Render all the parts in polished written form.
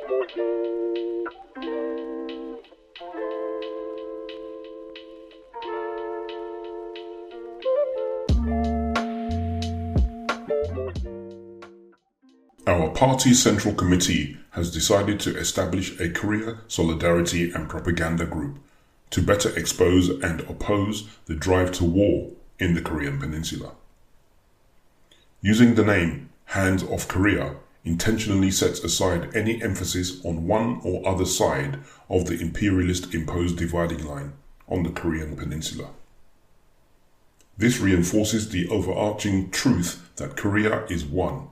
Our party's Central Committee has decided to establish a Korea Solidarity and Propaganda Group to better expose and oppose the drive to war in the Korean Peninsula. Using the name Hands Off Korea intentionally sets aside any emphasis on one or other side of the imperialist imposed dividing line on the Korean Peninsula. This reinforces the overarching truth that Korea is one,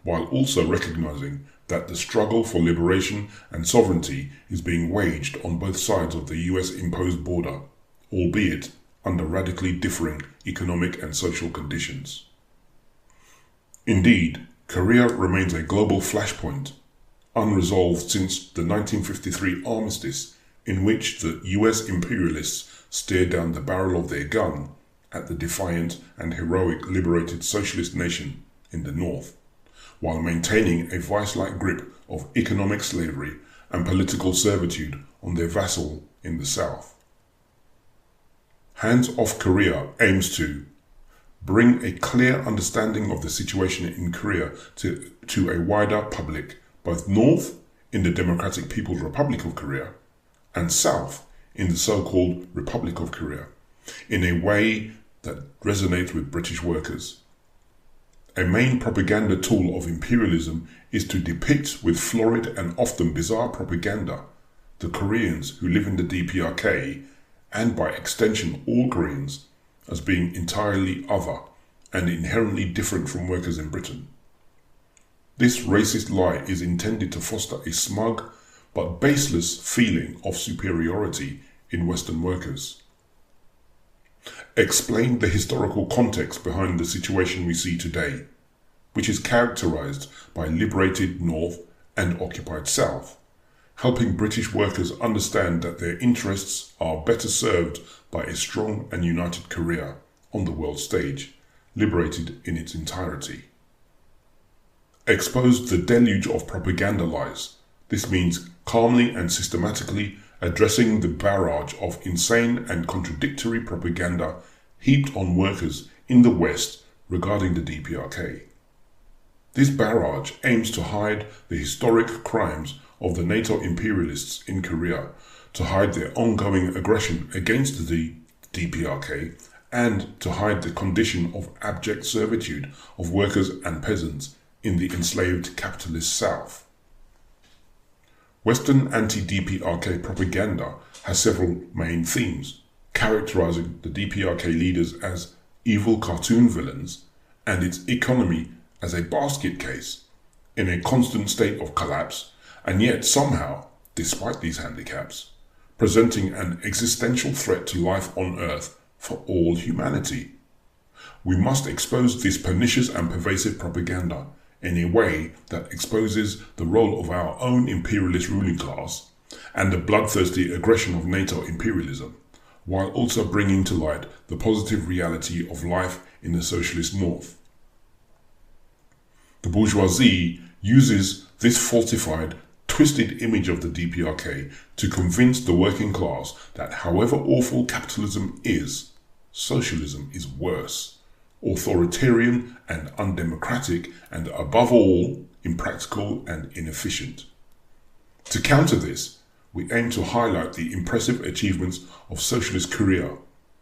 while also recognizing that the struggle for liberation and sovereignty is being waged on both sides of the US-imposed border, albeit under radically differing economic and social conditions. Indeed, Korea remains a global flashpoint, unresolved since the 1953 armistice, in which the US imperialists stared down the barrel of their gun at the defiant and heroic liberated socialist nation in the north, while maintaining a vice-like grip of economic slavery and political servitude on their vassal in the south. Hands Off Korea aims to bring a clear understanding of the situation in Korea to a wider public, both north in the Democratic People's Republic of Korea and south in the so-called Republic of Korea, in a way that resonates with British workers. A main propaganda tool of imperialism is to depict with florid and often bizarre propaganda the Koreans who live in the DPRK, and by extension all Koreans, as being entirely other and inherently different from workers in Britain. This racist lie is intended to foster a smug but baseless feeling of superiority in Western workers. Explain the historical context behind the situation we see today, which is characterized by liberated North and occupied South, helping British workers understand that their interests are better served by a strong and united Korea on the world stage, liberated in its entirety. Expose the deluge of propaganda lies. This means calmly and systematically addressing the barrage of insane and contradictory propaganda heaped on workers in the West regarding the DPRK. This barrage aims to hide the historic crimes of the NATO imperialists in Korea, to hide their ongoing aggression against the DPRK, and to hide the condition of abject servitude of workers and peasants in the enslaved capitalist South. Western anti-DPRK propaganda has several main themes, characterizing the DPRK leaders as evil cartoon villains and its economy as a basket case, in a constant state of collapse, and yet somehow, despite these handicaps, presenting an existential threat to life on Earth for all humanity. We must expose this pernicious and pervasive propaganda in a way that exposes the role of our own imperialist ruling class and the bloodthirsty aggression of NATO imperialism, while also bringing to light the positive reality of life in the socialist North. The bourgeoisie uses this falsified, twisted image of the DPRK to convince the working class that however awful capitalism is, socialism is worse, authoritarian and undemocratic, and above all, impractical and inefficient. To counter this, we aim to highlight the impressive achievements of socialist Korea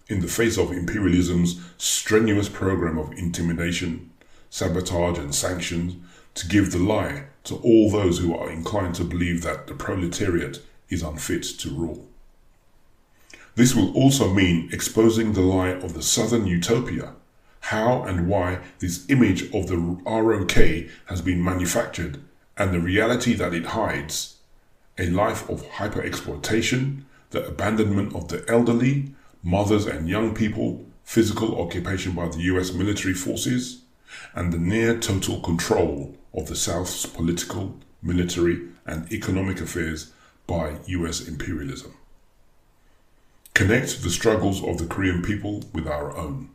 in the face of imperialism's strenuous program of intimidation, sabotage and sanctions, to give the lie to all those who are inclined to believe that the proletariat is unfit to rule. This will also mean exposing the lie of the Southern utopia, how and why this image of the ROK has been manufactured, and the reality that it hides: a life of hyper-exploitation, the abandonment of the elderly, mothers and young people, physical occupation by the US military forces, and the near total control of the South's political, military and economic affairs by US imperialism. Connect the struggles of the Korean people with our own.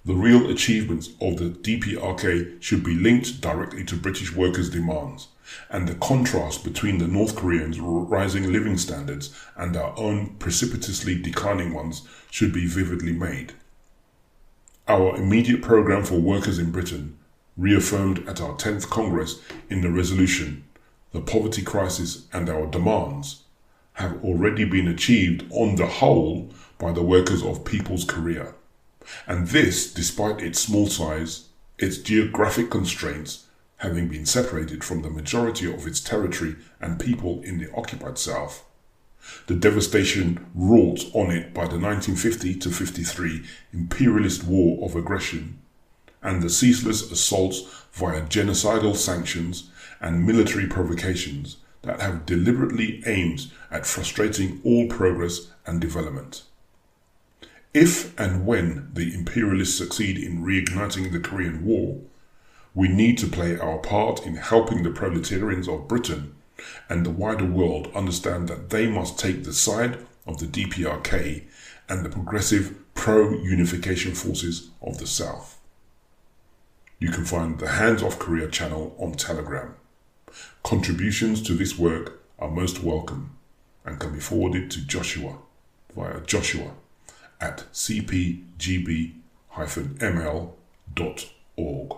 The real achievements of the DPRK should be linked directly to British workers' demands, and the contrast between the North Koreans' rising living standards and our own precipitously declining ones should be vividly made. Our immediate programme for workers in Britain, reaffirmed at our 10th Congress in the resolution, the poverty crisis and our demands, have already been achieved on the whole by the workers of People's Korea. And this despite its small size, its geographic constraints, having been separated from the majority of its territory and people in the occupied South, the devastation wrought on it by the 1950-53 imperialist war of aggression, and the ceaseless assaults via genocidal sanctions and military provocations that have deliberately aimed at frustrating all progress and development. If and when the imperialists succeed in reigniting the Korean War, we need to play our part in helping the proletarians of Britain and the wider world understand that they must take the side of the DPRK and the progressive pro-unification forces of the South. You can find the Hands Off Korea channel on Telegram. Contributions to this work are most welcome and can be forwarded to Joshua via joshua@cpgb-ml.org.